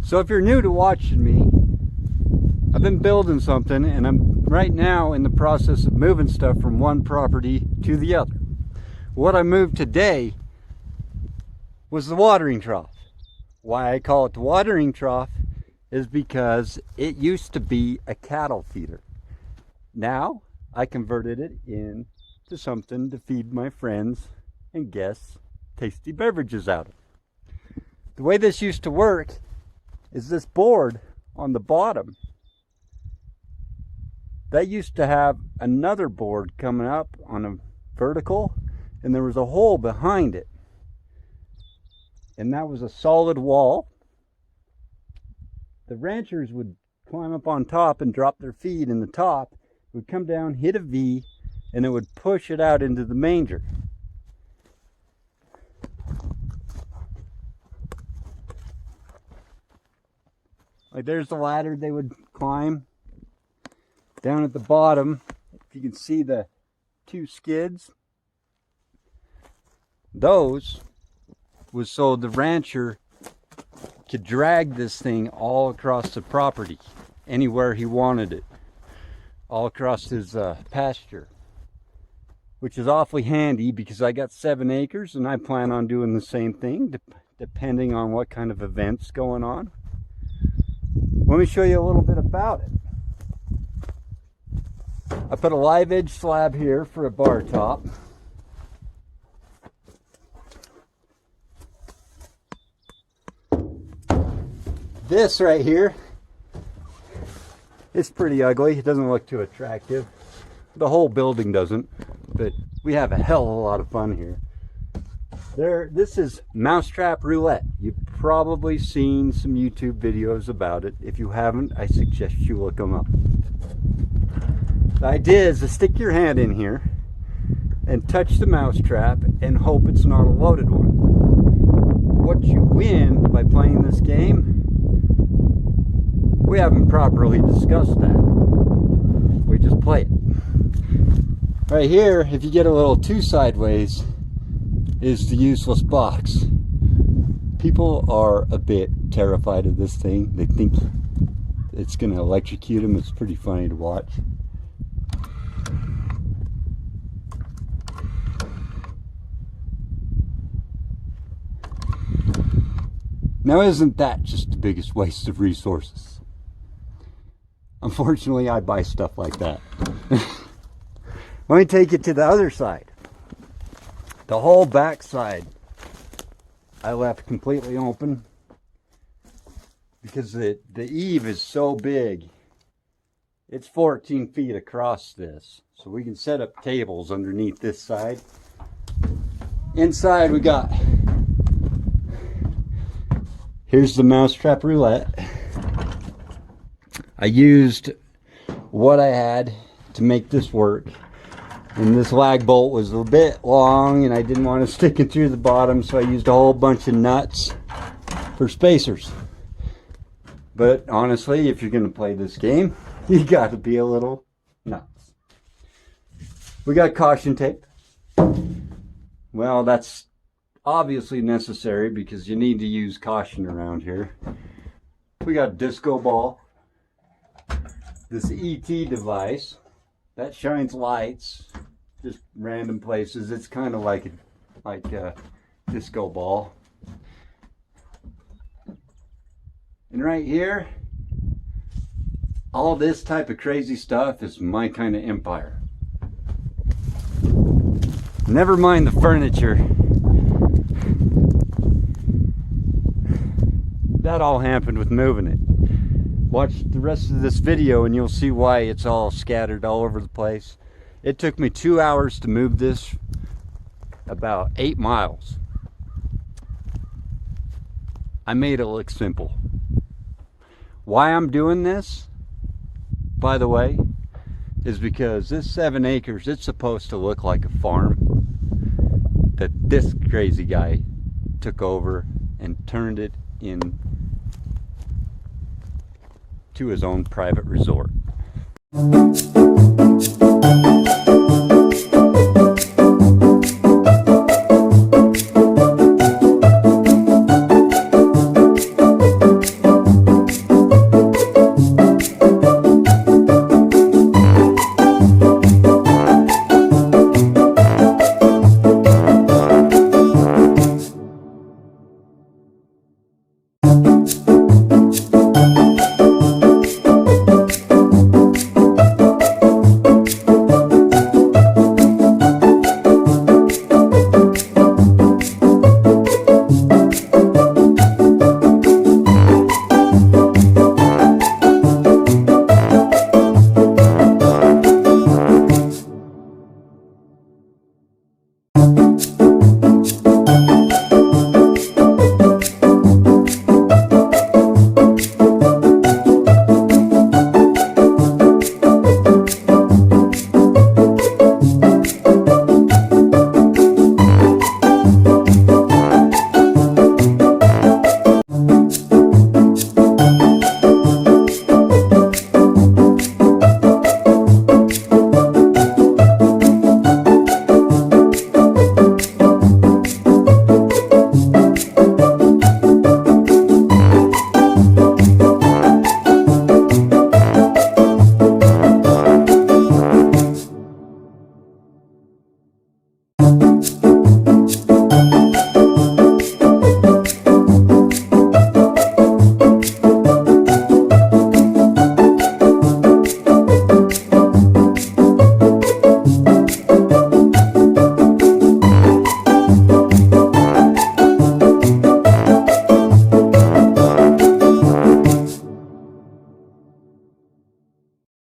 So if you're new to watching me, I've been building something, and I'm right now in the process of moving stuff from one property to the other. What I moved today was the watering trough. Why I call it the watering trough is because it used to be a cattle feeder. Now I converted it into something to feed my friends and guests tasty beverages out of. The way this used to work is this board on the bottom, that used to have another board coming up on a vertical, and there was a hole behind it, and that was a solid wall. The ranchers would climb up on top and drop their feed in the top. It would come down, hit a V, and it would push it out into the manger. Like there's the ladder they would climb. Down at the bottom, if you can see the two skids, those was so the rancher could drag this thing all across the property, anywhere he wanted it, all across his pasture, which is awfully handy because I got 7 acres and I plan on doing the same thing depending on what kind of events going on. Let me show you a little bit about it. I put a live edge slab here for a bar top. This right here, it's pretty ugly. It doesn't look too attractive. The whole building doesn't, but we have a hell of a lot of fun here. This is mousetrap roulette. You've probably seen some YouTube videos about it. If you haven't, I suggest you look them up. The idea is to stick your hand in here and touch the mousetrap and hope it's not a loaded one. What you win by playing this game, we haven't properly discussed that. We just play it. Right here, if you get a little too sideways, is the useless box. People are a bit terrified of this thing. They think it's going to electrocute them. It's pretty funny to watch. Now, isn't that just the biggest waste of resources? Unfortunately, I buy stuff like that. Let me take you to the other side. The whole back side I left completely open because the eave is so big. It's 14 feet across this, so we can set up tables underneath this side. Inside we got, here's the mousetrap roulette. I used what I had to make this work. And this lag bolt was a bit long and I didn't want to stick it through the bottom, so I used a whole bunch of nuts for spacers. But honestly, if you're going to play this game, you got to be a little nuts. We got caution tape. Well, that's obviously necessary because you need to use caution around here. We got disco ball. This ET device that shines lights just random places. It's kind of like a disco ball. And right here, all this type of crazy stuff is my kind of empire. Never mind the furniture. That all happened with moving it. Watch the rest of this video and you'll see why it's all scattered all over the place. It took me 2 hours to move this about 8 miles. I made it look simple. Why I'm doing this, by the way, is because this 7 acres, it's supposed to look like a farm that this crazy guy took over and turned it in to his own private resort. Bye.